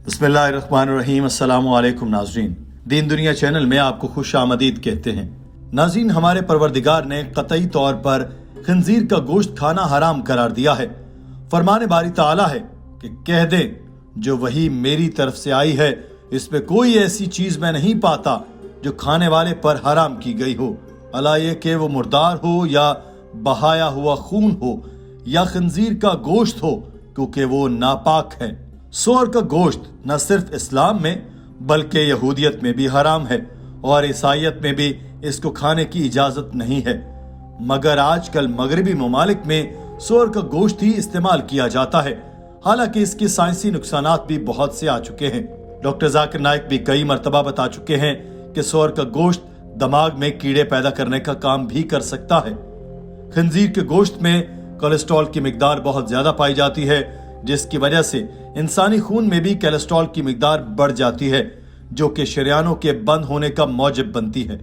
بسم اللہ الرحمن الرحیم۔ السلام علیکم ناظرین، دین دنیا چینل میں آپ کو خوش آمدید کہتے ہیں۔ ناظرین، ہمارے پروردگار نے قطعی طور پر خنزیر کا گوشت کھانا حرام قرار دیا ہے۔ فرمان باری تعالیٰ ہے کہ کہہ دیں جو وحی میری طرف سے آئی ہے اس میں کوئی ایسی چیز میں نہیں پاتا جو کھانے والے پر حرام کی گئی ہو، الا یہ کہ وہ مردار ہو یا بہایا ہوا خون ہو یا خنزیر کا گوشت ہو، کیونکہ وہ ناپاک ہے۔ سور کا گوشت نہ صرف اسلام میں بلکہ یہودیت میں بھی حرام ہے اور عیسائیت میں بھی اس کو کھانے کی اجازت نہیں ہے، مگر آج کل مغربی ممالک میں سور کا گوشت ہی استعمال کیا جاتا ہے، حالانکہ اس کے سائنسی نقصانات بھی بہت سے آ چکے ہیں۔ ڈاکٹر ذاکر نائک بھی کئی مرتبہ بتا چکے ہیں کہ سور کا گوشت دماغ میں کیڑے پیدا کرنے کا کام بھی کر سکتا ہے۔ خنزیر کے گوشت میں کولیسٹرول کی مقدار بہت زیادہ پائی جاتی ہے، جس کی وجہ سے انسانی خون میں بھی کولیسٹرول کی مقدار بڑھ جاتی ہے، جو کہ شریانوں کے بند ہونے کا موجب بنتی ہے۔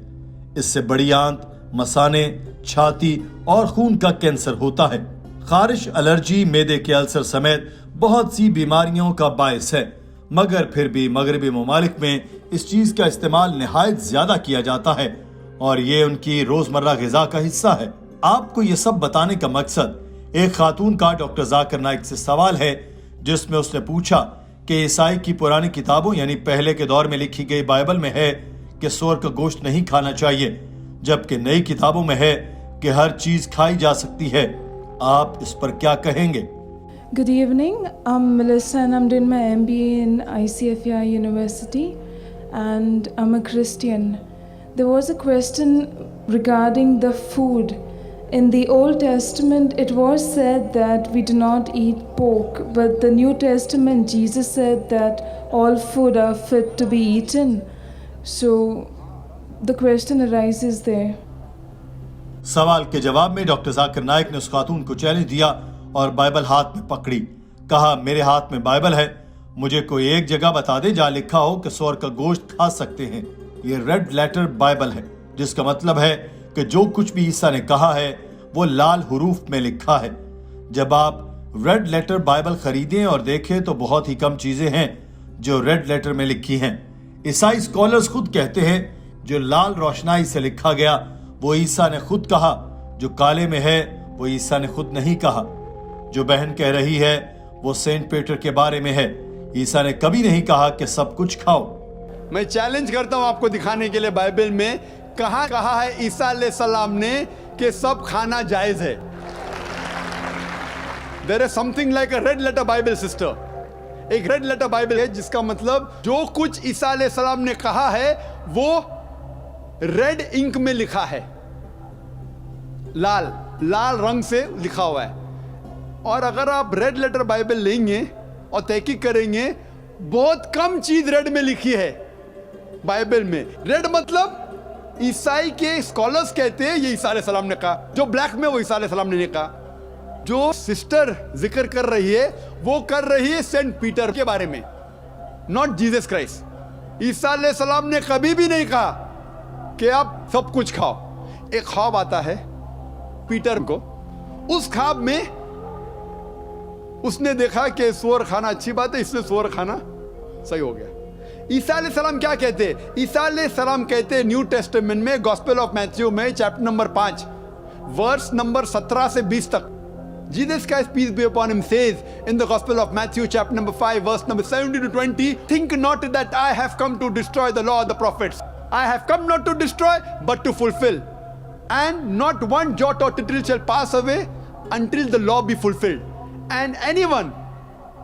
اس سے بڑی آنت، مثانے، چھاتی اور خون کا کینسر ہوتا ہے۔ خارش، الرجی، معدے کے السر سمیت بہت سی بیماریوں کا باعث ہے، مگر پھر بھی مغربی ممالک میں اس چیز کا استعمال نہایت زیادہ کیا جاتا ہے اور یہ ان کی روزمرہ غذا کا حصہ ہے۔ آپ کو یہ سب بتانے کا مقصد ایک خاتون کا ڈاکٹر ذاکر نائک سے سوال ہے، جس میں اس نے پوچھا کہ عیسائی کی پرانی کتابوں یعنی پہلے کے دور میں لکھی گئی بائبل میں ہے کہ سور کا گوشت نہیں کھانا چاہیے، جبکہ نئی کتابوں میں ہے کہ ہر چیز کھائی جا سکتی ہے۔ آپ اس پر کیا کہیں گے؟ Good evening. I'm Melissa and I'm doing my MBA in ICFI University and I'm a Christian. There was a question regarding the food. In the Old Testament, it was said that we do not eat pork, but the New Testament, Jesus said that all food are fit to be eaten. So the question arises there. سوال کے جواب میں doctor Zakir Naik نے اس خاتون کو challenge دیا اور Bible ہاتھ میں پکڑی۔ کہا، میرے ہاتھ میں بائبل ہے، مجھے کوئی ایک جگہ بتا دے جہاں لکھا ہو کہ سور کا گوشت کھا سکتے ہیں۔ یہ ریڈ لیٹر بائبل ہے، جس کا مطلب ہے کہ جو کچھ بھی عیسیٰ نے کہا ہے وہ لال حروف میں لکھا ہے۔ جب آپ ریڈ لیٹر بائبل خریدیں اور دیکھیں تو بہت ہی کم چیزیں ہیں جو ریڈ لیٹر میں لکھی ہیں۔ عیسائی اسکالرز خود کہتے ہیں جو لال روشنائی سے لکھا گیا وہ عیسیٰ نے خود کہا، جو کالے میں ہے وہ عیسیٰ نے خود نہیں کہا۔ جو بہن کہہ رہی ہے وہ سینٹ پیٹر کے بارے میں ہے، عیسیٰ نے کبھی نہیں کہا کہ سب کچھ کھاؤ۔ میں چیلنج کرتا ہوں آپ کو دکھانے کے لیے بائبل میں کہاں کہا ہے عیسیٰ علیہ السلام نے کہ سب کھانا جائز ہے۔ There is something like a red letter Bible, sister. ایک ریڈ لیٹر بائبل ہے جس کا مطلب جو کچھ عیسیٰ علیہ السلام نے کہا ہے وہ ریڈ انک میں لکھا ہے، لال رنگ سے لکھا ہوا ہے۔ اور اگر آپ ریڈ لیٹر بائبل لیں گے اور تحقیق کریں گے، بہت کم چیز ریڈ میں لکھی ہے بائبل میں۔ ریڈ مطلب عیسائی کے اسکالرز کہتے ہیں یہ عیسیٰ علیہ السلام نے کہا، جو بلیک میں وہ عیسیٰ علیہ السلام نے نہیں کہا۔ جو سسٹر ذکر کر رہی ہے وہ کر رہی ہے سینٹ پیٹر کے بارے میں، ناٹ جیسس کرائسٹ۔ عیسیٰ علیہ السلام نے کبھی بھی نہیں کہا کہ آپ سب کچھ کھاؤ۔ ایک خواب آتا ہے پیٹر کو، اس خواب میں اس نے دیکھا کہ سور کھانا اچھی بات ہے، اس نے سور کھانا صحیح ہو گیا۔ عیسیٰ علیہ السلام کیا کہتے ہیں؟ عیسیٰ علیہ السلام کہتے ہیں نیو ٹیسٹمنٹ میں گاسپل آف میتھیو میں چیپٹر نمبر 5 ورس نمبر 17 سے 20 تک، Jesus Christ peace be upon him says in the Gospel of Matthew chapter number 5 verse number 17 to 20, think not that I have come to destroy the law of the prophets. I have come not to destroy but to fulfill. And not one jot or tittle shall pass away until the law be fulfilled. And anyone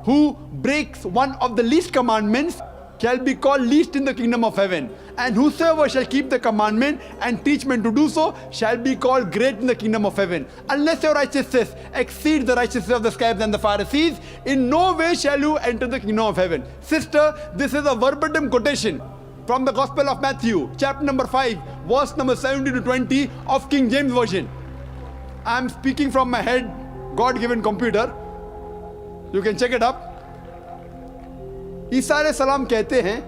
who breaks one of the least commandments shall be called least in the kingdom of heaven. And whosoever shall keep the commandment and teach men to do so shall be called great in the kingdom of heaven. Unless your righteousness exceeds the righteousness of the scribes and the Pharisees, in no way shall you enter the kingdom of heaven. Sister, this is a verbatim quotation from the Gospel of Matthew, chapter number 5, verse number 17 to 20 of King James Version. I am speaking from my head, God-given computer. You can check it up. عیسیٰ علیہ السلام کہتے ہیں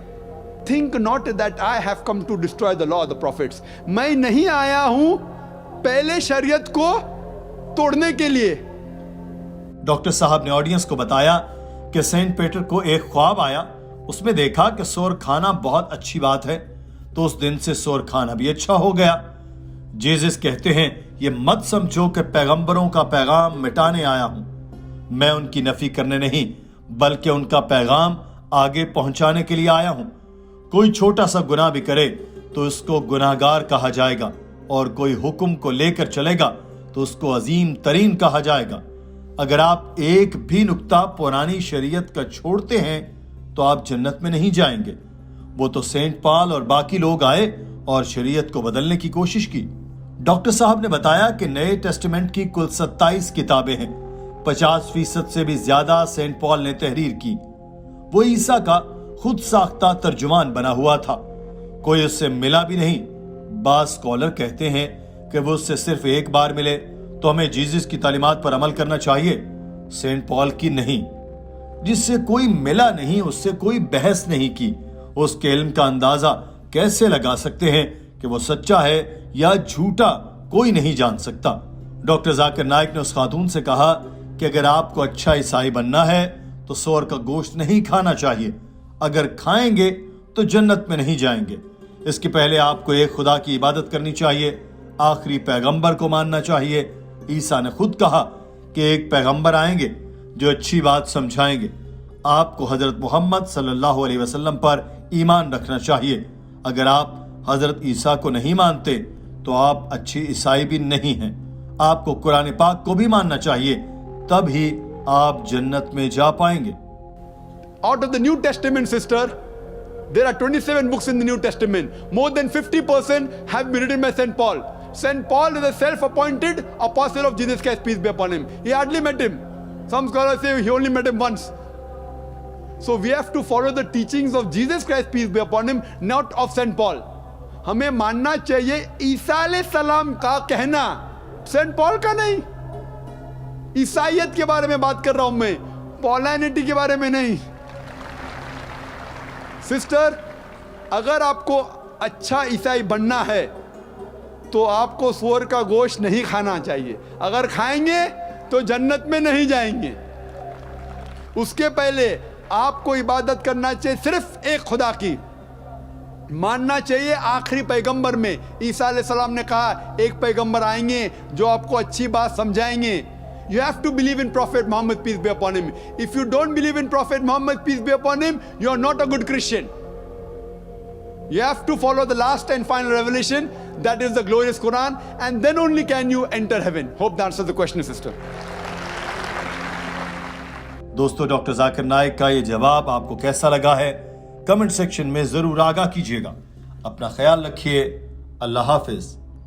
think not that I have come to destroy the law of the prophets. میں نہیں آیا ہوں پہلے شریعت کو توڑنے کے لیے۔ ڈاکٹر صاحب نے آڈینس کو بتایا کہ سینٹ پیٹر کو ایک خواب آیا اس میں دیکھا کہ سور کھانا بہت اچھی بات ہے، تو اس دن سے سور کھانا بھی اچھا ہو گیا۔ جیزس کہتے ہیں یہ مت سمجھو کہ پیغمبروں کا پیغام مٹانے آیا ہوں، میں ان کی نفی کرنے نہیں بلکہ ان کا پیغام آگے پہنچانے کے لیے آیا ہوں۔ کوئی چھوٹا سا گناہ بھی کرے تو اس کو گناہگار کہا جائے گا، اور کوئی حکم کو لے کر چلے گا تو اس کو عظیم ترین کہا جائے گا۔ اگر آپ ایک بھی نقطہ پرانی شریعت کا چھوڑتے ہیں تو آپ جنت میں نہیں جائیں گے۔ وہ تو سینٹ پال اور باقی لوگ آئے اور شریعت کو بدلنے کی کوشش کی۔ ڈاکٹر صاحب نے بتایا کہ نئے ٹیسٹمنٹ کی کل 27 کتابیں ہیں، 50% سے بھی زیادہ سینٹ پال نے تحریر کی۔ وہ عیسیٰ کا خود ساختہ ترجمان بنا ہوا تھا، کوئی اس سے ملا بھی نہیں۔ بعض اسکالر کہتے ہیں کہ وہ اس سے صرف ایک بار ملے تو ہمیں جیزس کی تعلیمات پر عمل کرنا چاہیے، سینٹ پال کی نہیں۔ جس سے کوئی ملا نہیں، اس سے کوئی بحث نہیں کی، اس کے علم کا اندازہ کیسے لگا سکتے ہیں کہ وہ سچا ہے یا جھوٹا کوئی نہیں جان سکتا۔ ڈاکٹر ذاکر نائک نے اس خاتون سے کہا کہ اگر آپ کو اچھا عیسائی بننا ہے تو سور کا گوشت نہیں کھانا چاہیے، اگر کھائیں گے تو جنت میں نہیں جائیں گے۔ اس کے پہلے آپ کو ایک خدا کی عبادت کرنی چاہیے، آخری پیغمبر کو ماننا چاہیے۔ عیسیٰ نے خود کہا کہ ایک پیغمبر آئیں گے جو اچھی بات سمجھائیں گے۔ آپ کو حضرت محمد صلی اللہ علیہ وسلم پر ایمان رکھنا چاہیے۔ اگر آپ حضرت عیسیٰ کو نہیں مانتے تو آپ اچھی عیسائی بھی نہیں ہیں۔ آپ کو قرآن پاک کو بھی ماننا چاہیے، تب ہی آپ جنت میں جا پائیں گے۔ Out of the New Testament, sister, there are 27 books in the New Testament. More than 50% have been written by St. Paul. St. Paul is a self-appointed apostle of Jesus Christ, peace be upon him. He hardly met him. Some scholars say he only met him once. So we have to follow the teachings of Jesus Christ, peace be upon him, not of St. Paul. ہمیں ماننا چاہیے عیسیٰ علیہ السلام کا کہنا، Saint پال کا نہیں۔ عیسائیت کے بارے میں بات کر رہا ہوں میں، پولینٹی کے بارے میں نہیں۔ سسٹر، اگر آپ کو اچھا عیسائی بننا ہے تو آپ کو سور کا گوشت نہیں کھانا چاہیے، اگر کھائیں گے تو جنت میں نہیں جائیں گے۔ اس کے پہلے آپ کو عبادت کرنا چاہیے صرف ایک خدا کی، ماننا چاہیے آخری پیغمبر میں۔ عیسیٰ علیہ السلام نے کہا ایک پیغمبر آئیں گے جو آپ کو اچھی بات سمجھائیں گے۔ You have to believe in Prophet Muhammad, peace be upon him. If you don't believe in Prophet Muhammad, peace be upon him, you are not a good Christian. You have to follow the last and final revelation, that is the glorious Quran, and then only can you enter heaven. Hope that answers the question, sister. دوستو، doctor Zakir Naik کا یہ جواب آپ کو کیسا لگا ہے؟ Comment section میں ضرور آگاہ کیجیے گا۔ اپنا خیال رکھیے۔ اللہ حافظ۔